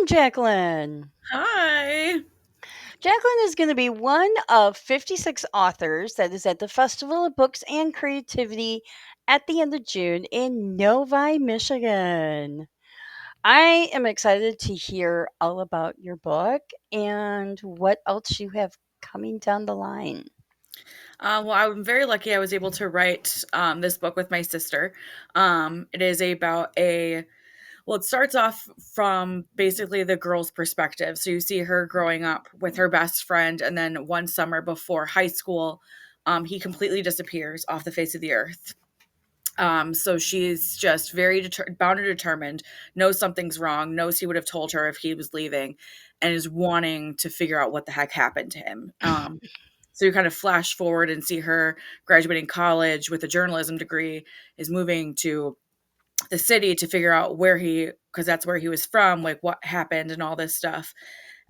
Jacilyn. Hi. Jacilyn is going to be one of 56 authors that is at the Festival of Books and Creativity at the end of June in Novi, Michigan. I am excited to hear all about your book and what else you have coming down the line. Well, I'm very lucky I was able to write this book with my sister. It is about it starts off from basically the girl's perspective. So you see her growing up with her best friend, and then one summer before high school, he completely disappears off the face of the earth. So she's just very bound and determined, knows something's wrong, knows he would have told her if he was leaving, and is wanting to figure out what the heck happened to him. So you kind of flash forward and see her graduating college with a journalism degree, is moving to the city to figure out because that's where he was from, like what happened and all this stuff.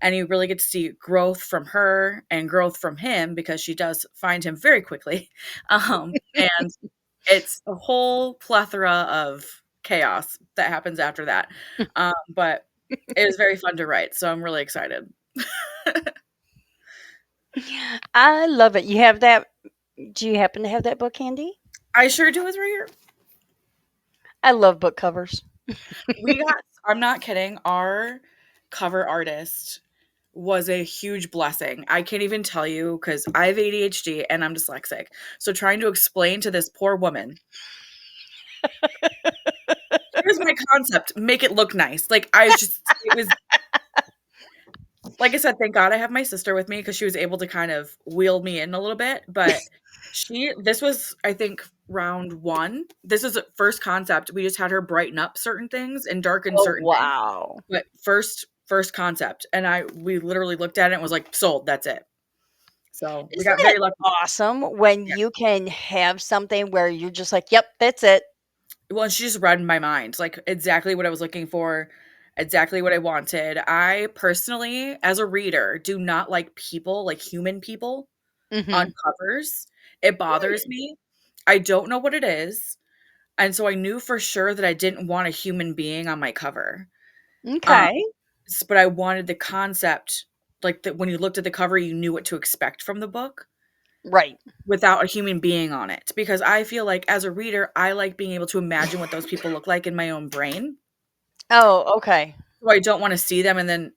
And you really get to see growth from her and growth from him because she does find him very quickly. And it's a whole plethora of chaos that happens after that. But it was very fun to write. So I'm really excited. I love it. You have that. Do you happen to have that book handy? I sure do. It's right here. I love book covers. I'm not kidding. Our cover artist was a huge blessing. I can't even tell you because I have ADHD and I'm dyslexic. So trying to explain to this poor woman, here's my concept, make it look nice. It was, like I said, thank God I have my sister with me because she was able to kind of wheel me in a little bit. But this was, I think, round one. This is a first concept. We just had her brighten up certain things and darken Oh, certain things. wow. But first concept, and we literally looked at it and was like, sold. That's it. So we Isn't got that very lucky. awesome when Yeah. you can have something where you're just like, "Yep, that's it." Well, and she just read my mind, like exactly what I was looking for, exactly what I wanted. I personally, as a reader, do not like people, like human people, on Mhm. covers. It bothers me. I don't know what it is. And so I knew for sure that I didn't want a human being on my cover. Um, Okay. but I wanted the concept, like that when you looked at the cover, you knew what to expect from the book Right. without a human being on it. Because I feel like as a reader, I like being able to imagine what those people look like in my own brain. Oh, okay. So I don't want to see them and then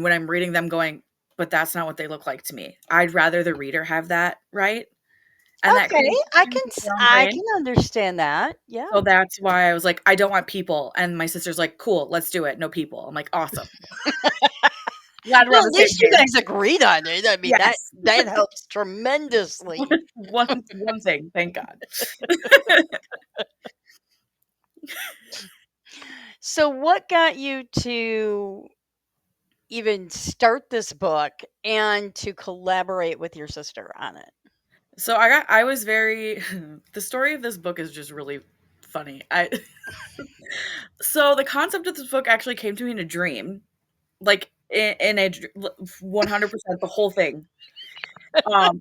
when I'm reading them going, but that's not what they look like to me. I'd rather the reader have that, right? And that Okay, creates their own I brain. can understand that. Yeah. So that's why I was like, I don't want people. And my sister's like, cool, let's do it. No people. I'm like, awesome. Glad we're Well, on at the same least you page. guys agreed on it. I mean, that Yes. that helps tremendously. One thing, thank God. So what got you to even start this book and to collaborate with your sister on it? So I was very the story of this book is just really funny. I So the concept of this book actually came to me in a dream, like in 100% the whole thing.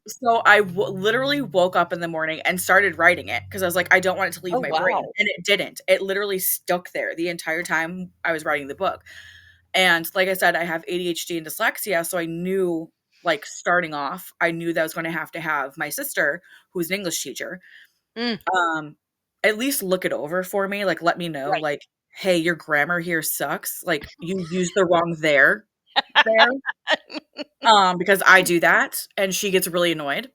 So literally woke up in the morning and started writing it because I was like, I don't want it to leave Oh, my brain, wow. and it didn't. It literally stuck there the entire time I was writing the book. And like I said, I have ADHD and dyslexia, so I knew, like starting off, I knew that I was going to have my sister, who's an English teacher, Mm, um, at least look it over for me, like let me know, right. like, hey, your grammar here sucks. Like you used the wrong there. Because I do that and she gets really annoyed.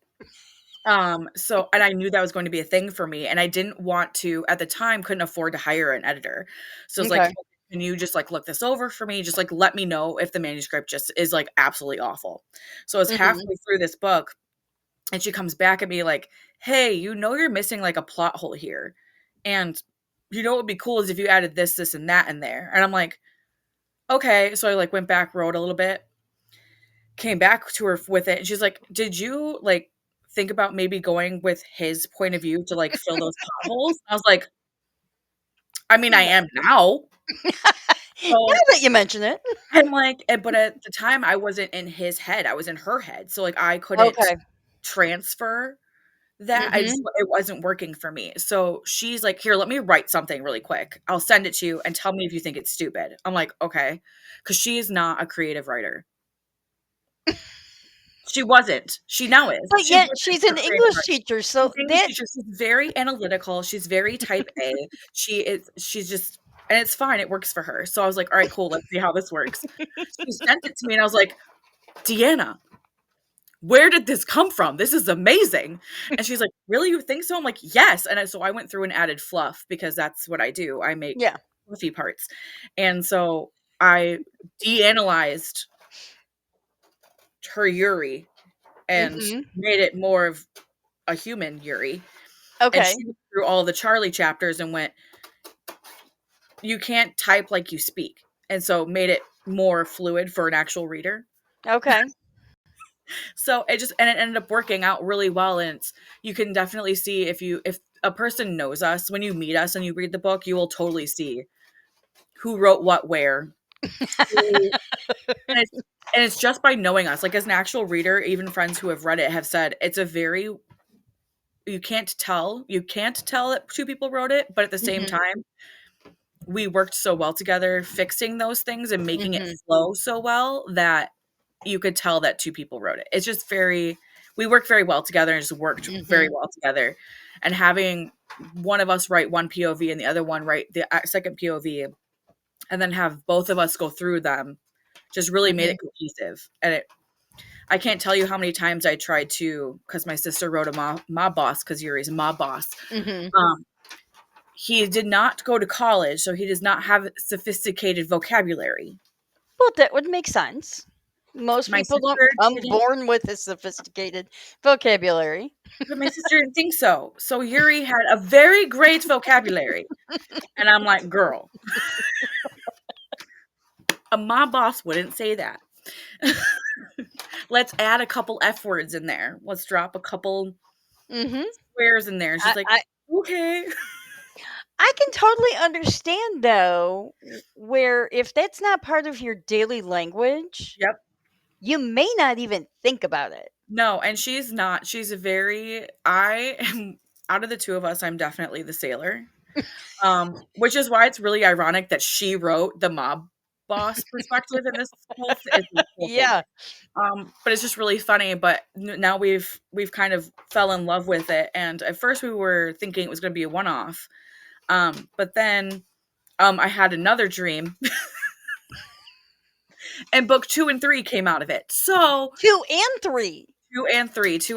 So and I knew that was going to be a thing for me, and I didn't want to at the time, couldn't afford to hire an editor. So it's like, Okay. "Hey, can you just, like, look this over for me? Just, like, let me know if the manuscript just is, like, absolutely awful." So it's Mhm. halfway through this book, and she comes back at me like, "Hey, you're missing, like, a plot hole here, and what would be cool is if you added this, and that in there." And I'm like, "Okay." So I, like, went back, wrote a little bit, came back to her with it, and she's like, "Did you, like, think about maybe going with his point of view to, like, fill those potholes?" I was like, "I mean, I am now." Now So that you mention it. I'm like but at the time, I wasn't in his head, I was in her head, so, like, I couldn't Okay. transfer that. I just Mhm. it wasn't working for me. So she's like, "Here, let me write something really quick. I'll send it to you and tell me if you think it's stupid." I'm like, "Okay," because she is not a creative writer. She wasn't. She now is. But She yet wasn't she's a an creative English writer. teacher, She's so an English that teacher. She's very analytical. She's very type A. She's just, and it's fine. It works for her. So I was like, all right, cool. Let's see how this works. She sent it to me and I was like, Deanna, where did this come from? This is amazing. And she's like, really? You think so? I'm like, yes. So I went through and added fluff because that's what I do. I make yeah. fluffy parts. And so I deanalyzed her Yuri and Mhm. made it more of a human Yuri. And Okay. she went through all the Charlie chapters and went, you can't type like you speak. And so made it more fluid for an actual reader. Okay. So it ended up working out really well. And you can definitely see if a person knows us, when you meet us and you read the book, you will totally see who wrote what where. Who, and it's just by knowing us. Like as an actual reader, even friends who have read it have said it's a very, you can't tell that two people wrote it, but at the same Mhm. time, we worked so well together fixing those things and making it Mhm. flow so well that you could tell that two people wrote it. It's just very, we worked very well together and just worked very Mhm. well together. And having one of us write one POV and the other one write the second POV, and then have both of us go through them just really made Mhm. it cohesive. And I can't tell you how many times I tried to, because my sister wrote a mob boss, because Yuri's a mob boss. Mhm. Um, he did not go to college, so he does not have sophisticated vocabulary. Well, that would make sense. Most My people don't sister come didn't, born with a sophisticated vocabulary. but my sister didn't think so. So Yuri had a very great vocabulary. And I'm like, girl, a mob boss wouldn't say that. Let's add a couple F words in there. Let's drop a couple Mhm. swears in there. And she's I like, I okay. I can totally understand though where if that's not part of your daily language, Yep. you may not even think about it. No, and she's not. She's a very, I am, out of the two of us, I'm definitely the sailor. Which is why it's really ironic that she wrote the mob boss perspective in this whole thing. Yeah. But it's just really funny. But now we've kind of fell in love with it. And at first we were thinking it was going to be a one off. But then I had another dream, and book 2 and 3 came out of it. So 2 and 3. 2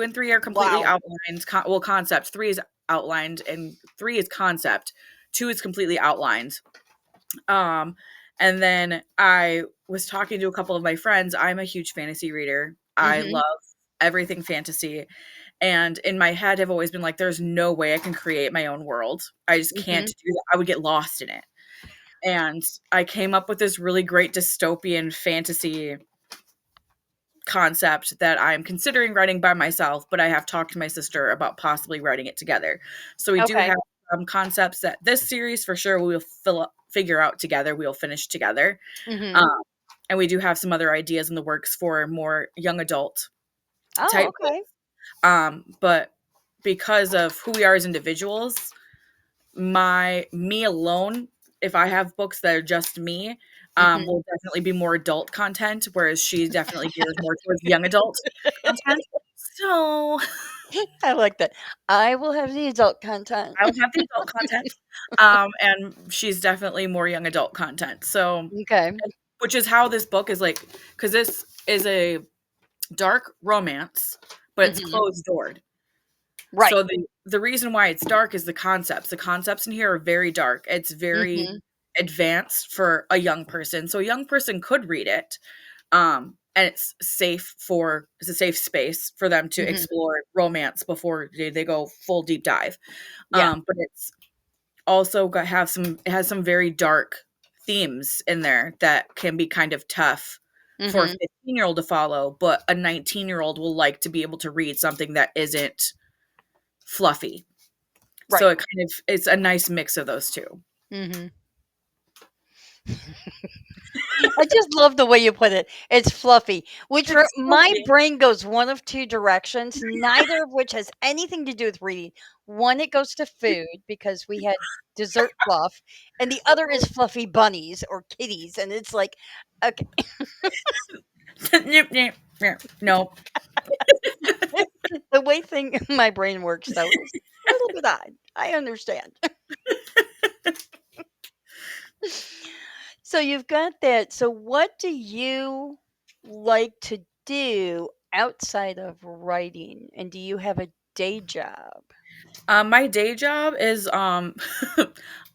and 3 are completely Wow. outlined. Concept. 3 is outlined, and 3 is concept. 2 is completely outlined. Um, and then I was talking to a couple of my friends. I'm a huge fantasy reader. I Mhm. love everything fantasy. And in my head, I've always been like, there's no way I can create my own world. I just can't Mhm. do that. I would get lost in it. And I came up with this really great dystopian fantasy concept that I'm considering writing by myself, but I have talked to my sister about possibly writing it together. So we do Okay. have some concepts that this series for sure we will figure out together. We'll finish together. Mhm. Um, and we do have some other ideas in the works for more young adult Oh, type okay. books. But because of who we are as individuals, me alone, if I have books that are just me, Mhm. will definitely be more adult content, whereas she definitely gears more towards young adult content. So I like that. I will have the adult content. I will have the adult content, and she's definitely more young adult content. So, Okay. which is how this book is like, because this is a dark romance, but it's Mhm. closed doored. Right. So the reason why it's dark is the concepts. The concepts in here are very dark. It's very Mhm. advanced for a young person. So a young person could read it. And it's a safe space for them to Mhm. explore romance before they go full deep dive. Yeah. But it's also got have some it has some very dark themes in there that can be kind of tough for a Mhm. 15-year-old to follow, but a 19-year-old will like to be able to read something that isn't fluffy. So Right. it's a nice mix of those two. Mhm. I just love the way you put it. It's fluffy, which for It's my fluffy. brain goes one of two directions, neither of which has anything to do with reading. One, it goes to food because we had dessert fluff, and the other is fluffy bunnies or kitties, and it's like, okay, Nip, nip, nip. No. the way thing my brain works though is a little bit odd. I understand. So you've got that. So what do you like to do outside of writing? And do you have a day job? My day job is I'm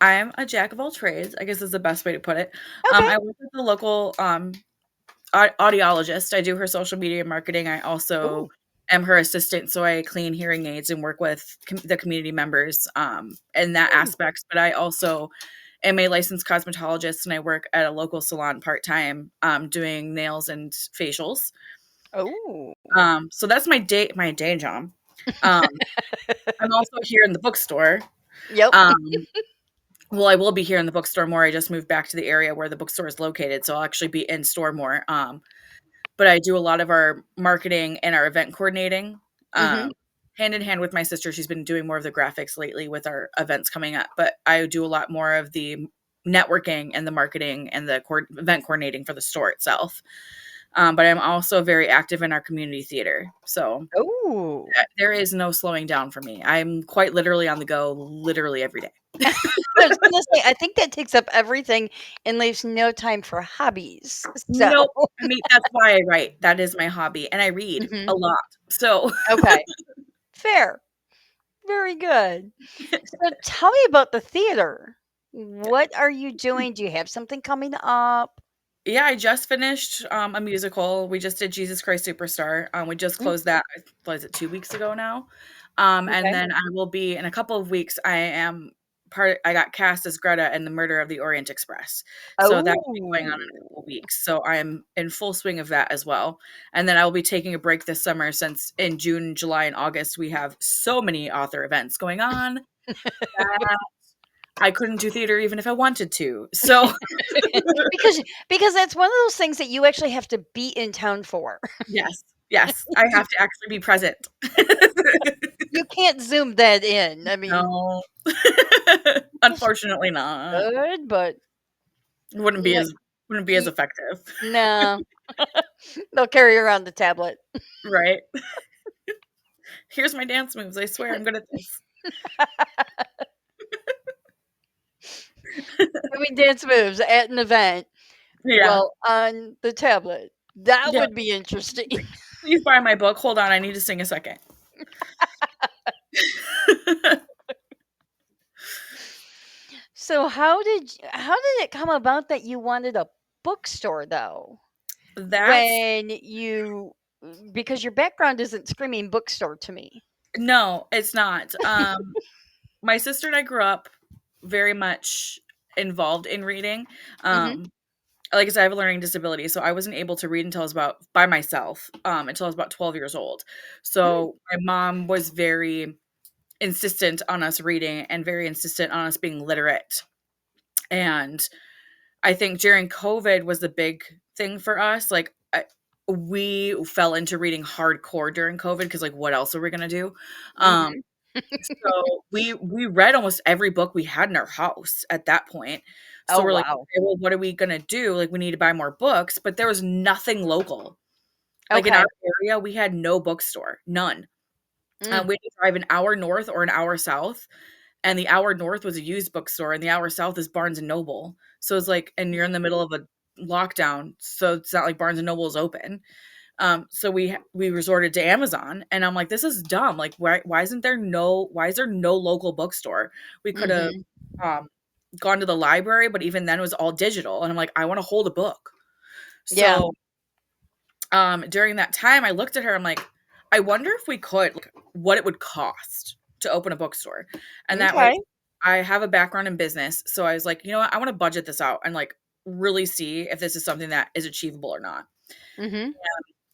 a jack of all trades, I guess is the best way to put it. Okay. I work with the local audiologist. I do her social media marketing. I also Ooh. am her assistant, so I clean hearing aids and work with the community members in that Hmm. aspect. But I also am a licensed cosmetologist, and I work at a local salon part time, doing nails and facials. Oh. So that's my day job. Um, I'm also here in the bookstore. Yep. Um, well, I will be here in the bookstore more. I just moved back to the area where the bookstore is located, so I'll actually be in store more. But I do a lot of our marketing and our event coordinating, Mhm. um, hand in hand with my sister. She's been doing more of the graphics lately with our events coming up, but I do a lot more of the networking and the marketing and the event coordinating for the store itself. But I'm also very active in our community theater. So Oh. there is no slowing down for me. I'm quite literally on the go literally every day. I was gonna say, I think that takes up everything and leaves no time for hobbies. So, Nope. I mean, that's why I write. That is my hobby, and I read a mhm. lot. So Okay. Fair. Very good. So tell me about the theater. What are you doing? Do you have something coming up? yeah, I just finished, a musical. We just did Jesus Christ Superstar. We just Mm, closed that, what is it, 2 weeks ago now? And okay. then I will be in a couple of weeks, I got cast as Greta in The Murder of the Orient Express. So that will be going on in a couple Oh. of weeks. So I am in full swing of that as well. And then I will be taking a break this summer since in June, July, and August, we have so many author events going on that I couldn't do theater even if I wanted to. So because because that's one of those things that you actually have to be in town for. yes, yes, I have to actually be present. You can't Zoom that in. I mean, No. wish you Unfortunately not. could, but Wouldn't be you as wouldn't be as you effective. no. They'll carry around the tablet. Right? "Here's my dance moves, I swear I'm good at this." Doing dance moves at an event Yeah. while on the tablet. That Yeah. would be interesting. Like, "Please buy my book. Hold on, I need to sing a second." So how did it come about that you wanted a bookstore though? That's When you because your background isn't screaming bookstore to me. no, it's not. My sister and I grew up very much involved in reading. Mhm. Um, like I said, I have a learning disability, so I wasn't able to read until I was about by myself, until I was about 12 years old. Mm, So my mom was very insistent on us reading and very insistent on us being literate. And I think during COVID was the big thing for us. Like we fell into reading hardcore during COVID because like what else are we gonna do? Um, mhm. so we read almost every book we had in our house at that point. So Oh, we're like, wow. okay, well, what are we gonna do? Like we need to buy more books, but there was nothing local. Like in our Okay. area, we had no bookstore, none. Mm, We had to drive an hour north or an hour south, and the hour north was a used bookstore, and the hour south is Barnes and Noble. So it's like, and you're in the middle of a lockdown, so it's not like Barnes and Noble is open. So we resorted to Amazon, and I'm like, this is dumb. Like, why is there no local bookstore? We could have mhm. um, gone to the library, but even then it was all digital. And I'm like, I want to hold a book. Yeah. So during that time, I looked at her. I'm like, I wonder if we could, like, what it would cost to open a bookstore, and that way, Okay. I have a background in business, so I was like, you know what, I want to budget this out and like really see if this is something that is achievable or not. Mhm.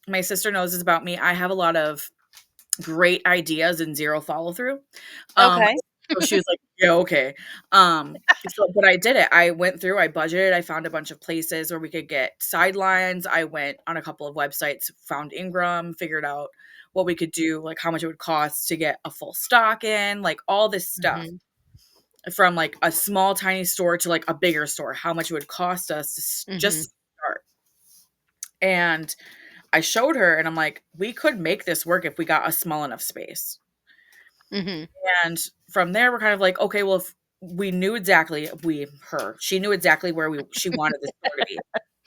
My sister knows this about me. I have a lot of great ideas and zero follow through. Okay. So she was like, Yeah, okay. But I did it. I went through, I budgeted, I found a bunch of places where we could get sidelines. I went on a couple of websites, found Ingram, figured out what we could do, like how much it would cost to get a full stock in, like all this stuff Mhm. from like a small tiny store to like a bigger store, how much it would cost us to Mhm. just start. And I showed her and I'm like, we could make this work if we got a small enough space. Mhm. And from there, we're kind of like, okay, well, if we knew exactly, she knew exactly where she wanted the store to be.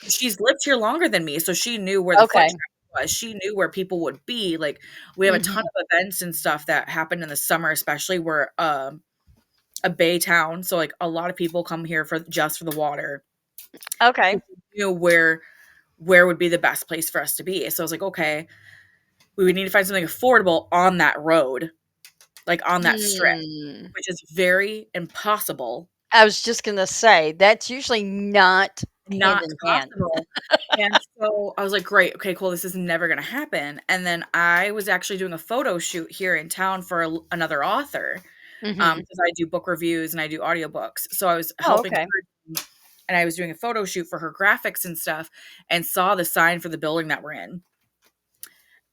She's lived here longer than me, so she knew where the foot Okay. traffic was. She knew where people would be. Like, we have a ton Mhm. of events and stuff that happen in the summer, especially. We're a bay town, so like a lot of people come here for just for the water. So Okay. she knew where would be the best place for us to be. So I was like, okay, we would need to find something affordable on that road, like on that strip, Hmm. which is very impossible, I was just gonna say, that's usually not hand not in hand. possible. And so I was like, great, okay, cool. This is never going to happen. And then I was actually doing a photo shoot here in town for another author Mhm. because I do book reviews and I do audiobooks. So I was Oh, helping okay. her and I was doing a photo shoot for her graphics and stuff and saw the sign for the building that we're in.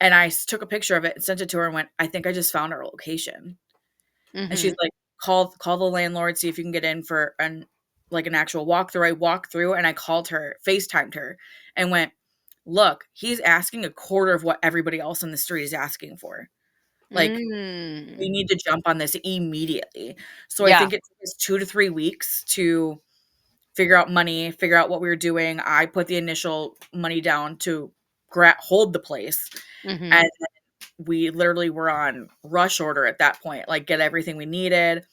And I took a picture of it and sent it to her and went, I think I just found our location. And she's Mhm. like, call the landlord, see if you can get in for an actual walkthrough. I walked through and I called her, FaceTimed her, and went, look, he's asking a quarter of what everybody else in the street is asking for. Like, we Mm. need to jump on this immediately. So I Yeah. think it took us 2 to 3 weeks to figure out money, figure out what we were doing. I put the initial money down to hold the place. And Mhm. we literally were on rush order at that point, like get everything we needed.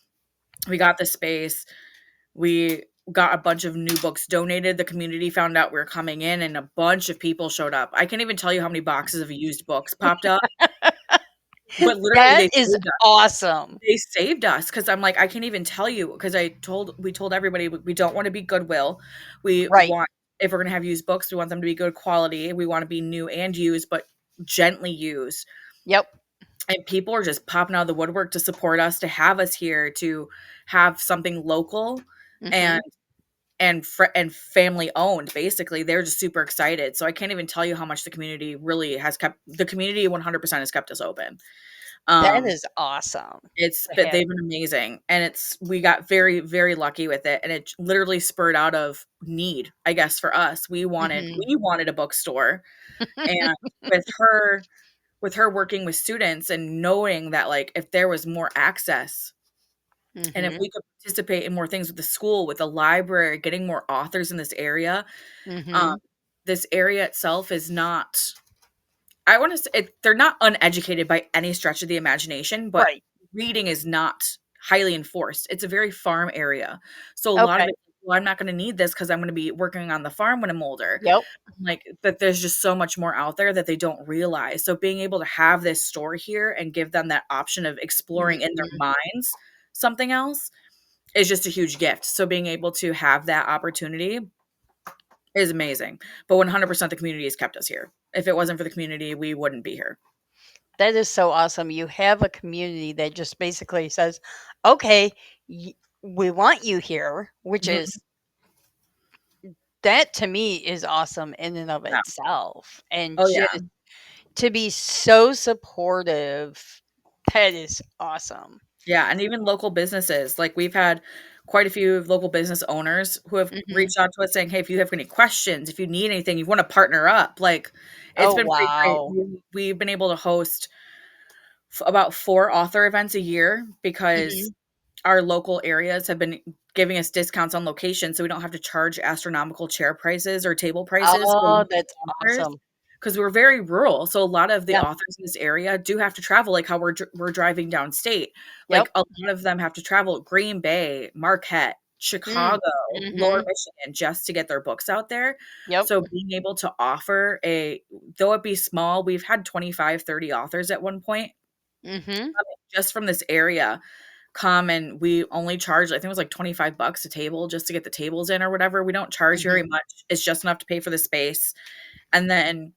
We got the space. We got a bunch of new books donated. The community found out we were coming in and a bunch of people showed up. I can't even tell you how many boxes of used books popped up, but literally That they is saved us. awesome. They saved us because I'm like, I can't even tell you because we told everybody we don't want to be Goodwill. We Right. want, if we're going to have used books, we want them to be good quality. We want to be new and used, but gently used. Yep. And people are just popping out of the woodwork to support us, to have us here, to have something local and Mhm. and family owned. Basically, they're just super excited. So I can't even tell you how much the community really has kept. The community 100% has kept us open. That Um, is awesome to but have. they've been amazing, and we got very very lucky with it, and it literally spurred out of need, I guess, for us. Mhm. We wanted a bookstore, and with her working with students and knowing that like if there was more access and if Mhm. we could participate in more things with the school, with the library, getting more authors in um, Mhm. this area itself is not, I want to say they're not uneducated by any stretch of the imagination, but Right. reading is not highly enforced. It's a very farm area. So a lot of Okay. it, well, I'm not going to need this because I'm going to be working on the farm when I'm older. Yep. Like, but there's just so much more out there that they don't realize. So being able to have this store here and give them that option of exploring in their Mhm. minds something else is just a huge gift. So being able to have that opportunity is amazing. But 100% the community has kept us here. If it wasn't for the community, we wouldn't be here. That is so awesome. You have a community that just basically says, "Okay, we want you here," which Mhm. is that to me is awesome in and of Yeah. itself. And Oh yeah. just to be so supportive, that is awesome. Yeah, and even local businesses. Like we've had quite a few local business owners who have Mhm. reached out to us saying, "Hey, if you have any questions, if you need anything, you want to partner up." Like it's Oh, been pretty great. wow. We've been able to host about 4 author events a year because Mhm. our local areas have been giving us discounts on location, so we don't have to charge astronomical chair prices or table prices for Oh, local that's authors. awesome. 'Cause we're very rural, so a lot of the Yeah. authors in this area do have to travel, like how we're driving downstate. Like, Yep. a lot of them have to travel Green Bay, Marquette, Mm. Chicago, Lower Mhm. Michigan, just to get their books out there. Yep. So being able to offer though it be small, we've had 25, 30 authors at one point, Mhm. just from this area come, and we only charge, I think it was like 25 bucks a table just to get the tables in or whatever. We don't charge very Mhm. much. It's just enough to pay for the space. And then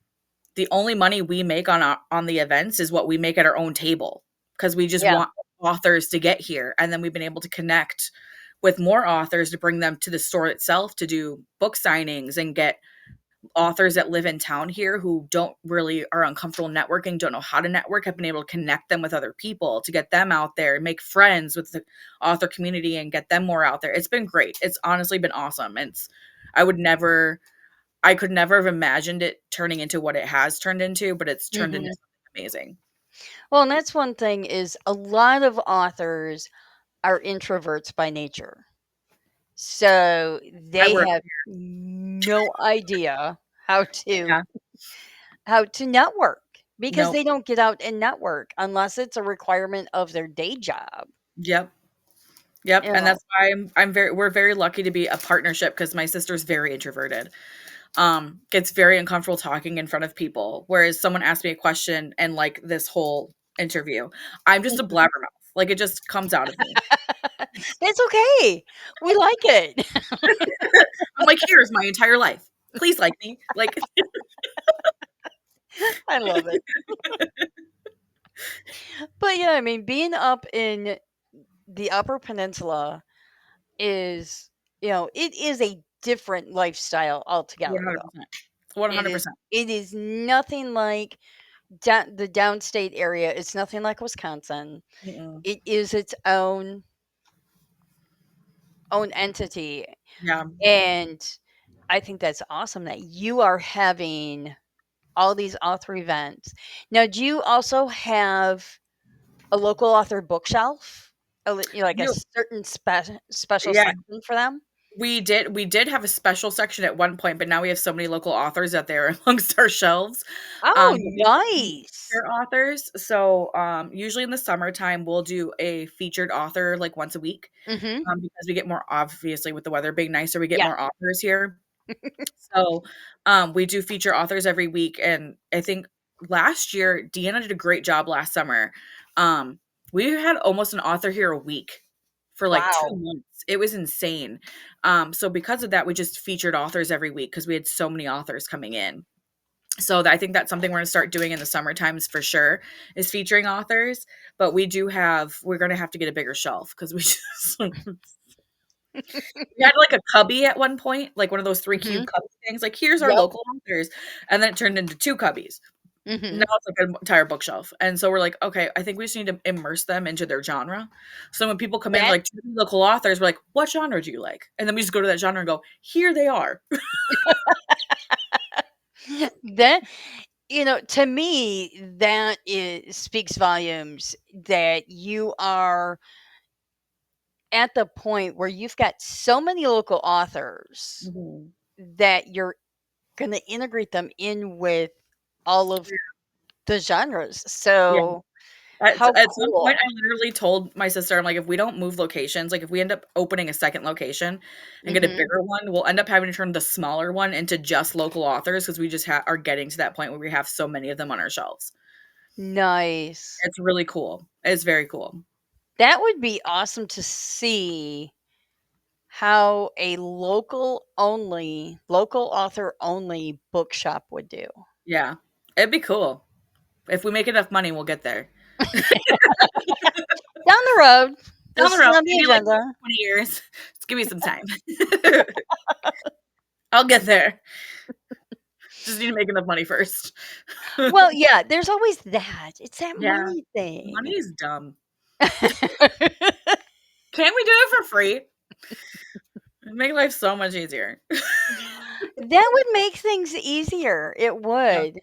the only money we make on the events is what we make at our own table because we just Yeah. authors to get here, and then we've been able to connect with more authors to bring them to the store itself to do book signings and get authors that live in town here who don't really are uncomfortable networking, don't know how to network, have been able to connect them with other people to get them out there and make friends with the author community and get them more out there. It's been great. It's honestly been awesome. It's I would never I could never have imagined it turning into what it has turned into, but it's turned into Mhm. something amazing. Well, and that's one thing is a lot of authors are introverts by nature. So I they work have no idea how to yeah. how to network because Nope. they don't get out and network unless it's a requirement of their day job. Yep. Yep. You And know. that's why I'm very we're very lucky to be a partnership because my sister's very introverted. Gets very uncomfortable talking in front of people. Whereas someone asked me a question and like this whole interview, I'm just a blabbermouth. Like it just comes out of me. That's okay. We like it. I'm like, here's my entire life. Please like me. Like, I love it. But yeah, I mean, being up in the Upper Peninsula is, it is a different lifestyle altogether, though. 100%. One It hundred is percent. it is nothing like the downstate area. It's nothing like Wisconsin. Mm-mm. It is its own entity, Yeah. and I think that's awesome that you are having all these author events. Now, do you also have a local author bookshelf? Like a You, certain special yeah. section for them? We did have a special section at one point, but now we have so many local authors that they're amongst our shelves. Oh, But we nice. feature authors. So usually in the summertime, we'll do a featured author like once a week. Mhm. Because we get more obviously with the weather being nicer, we get Yeah. more authors here. So we do feature authors every week. And I think last year, Deanna did a great job last summer. Um, we had almost an author here a week for like two Wow. months. It was insane. So because of that, we just featured authors every week because we had so many authors coming in. So I think that's something we're going to start doing in the summer times for sure is featuring authors. But we're going to have to get a bigger shelf because we just we had like a cubby at one point, like one of those 3 cube Mhm. cubby things. Like here's our Yep. local authors, and then it turned into 2 cubbies. Now Mhm. it's like an entire bookshelf. And so we're like, okay, I think we just need to immerse them into their genre. So when people come in, That like local authors, we're like, what genre do you like? And then we just go to that genre and go, here they are. that to me, that speaks volumes that you are at the point where you've got so many local authors Mhm. that you're going to integrate them in with all of the genres. Yeah. So, how At some point, cool. I literally told my sister, I'm like, if we don't move locations, like if we end up opening a second location and get a Mhm. bigger one, we'll end up having to turn the smaller one into just local authors because we just are getting to that point where we have so many of them on our shelves. Nice. It's really cool. It's very cool. That would be awesome to see how a local author only bookshop would do. Yeah. It'd be cool. If we make enough money, we'll get there. Down the road. Down This the is road, on the maybe like agenda. 20 years. Just give me some time. I'll get there. Just need to make enough money first. Well, yeah, there's always that. It's that Yeah. money Money thing. is dumb. That Can't we do it for free? It'd make life so much easier. would make things easier. It Yeah. would.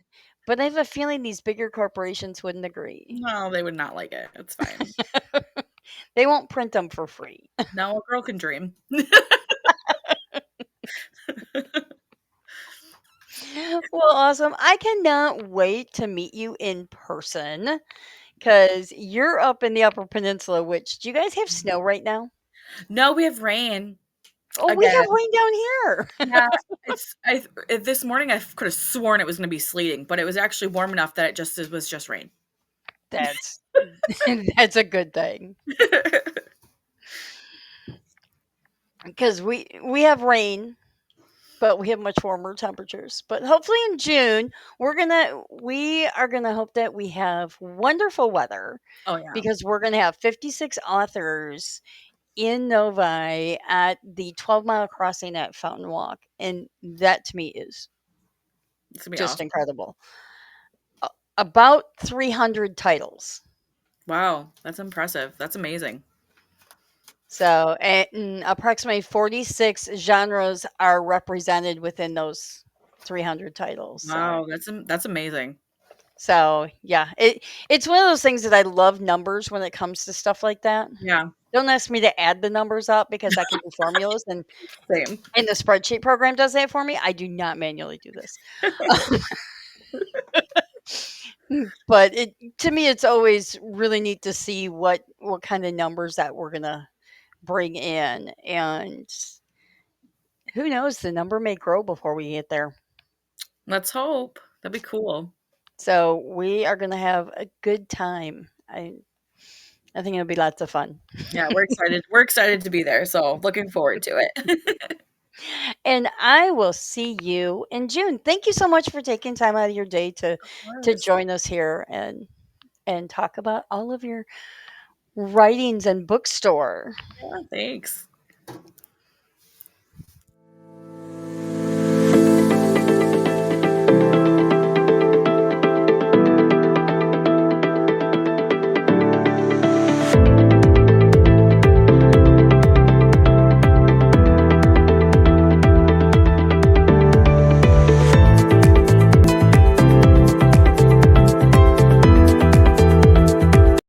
But I have a feeling these bigger corporations wouldn't agree. No, they would not like it. It's fine. They won't print them for free. No, a girl can dream. Well, awesome. I cannot wait to meet you in person because you're up in the Upper Peninsula, which do you guys have snow right now? No, we have rain Oh, we have again. rain down here. Yeah, this morning I could have sworn it was going to be sleeting, but it was actually warm enough that it was just rain. That's that's a good thing because we have rain, but we have much warmer temperatures. But hopefully in June, we are gonna hope that we have wonderful weather Oh, yeah. because we're gonna have 56 authors in Novi at the 12-mile crossing at Fountain Walk, and that to me is It's gonna be just awesome. incredible. About 300 titles. Wow, that's impressive. That's amazing. So, and approximately 46 genres are represented within those 300 titles. Wow, that's amazing. So yeah, it's one of those things that I love numbers when it comes to stuff like that. Yeah, Don't ask me to add the numbers up because I can do formulas same. and the spreadsheet program does that for me. I do not manually do this. But it to me it's always really neat to see what kind of numbers that we're gonna bring in, and who knows, the number may grow before we get there. Let's hope. That'd be cool. So we are gonna have a good time. I think it'll be lots of fun. Yeah, we're excited. We're excited to be there, so looking forward to it. And I will see you in June. Thank you so much for taking time out of your day Of to course. join us here and talk about all of your writings and bookstore. Yeah, thanks.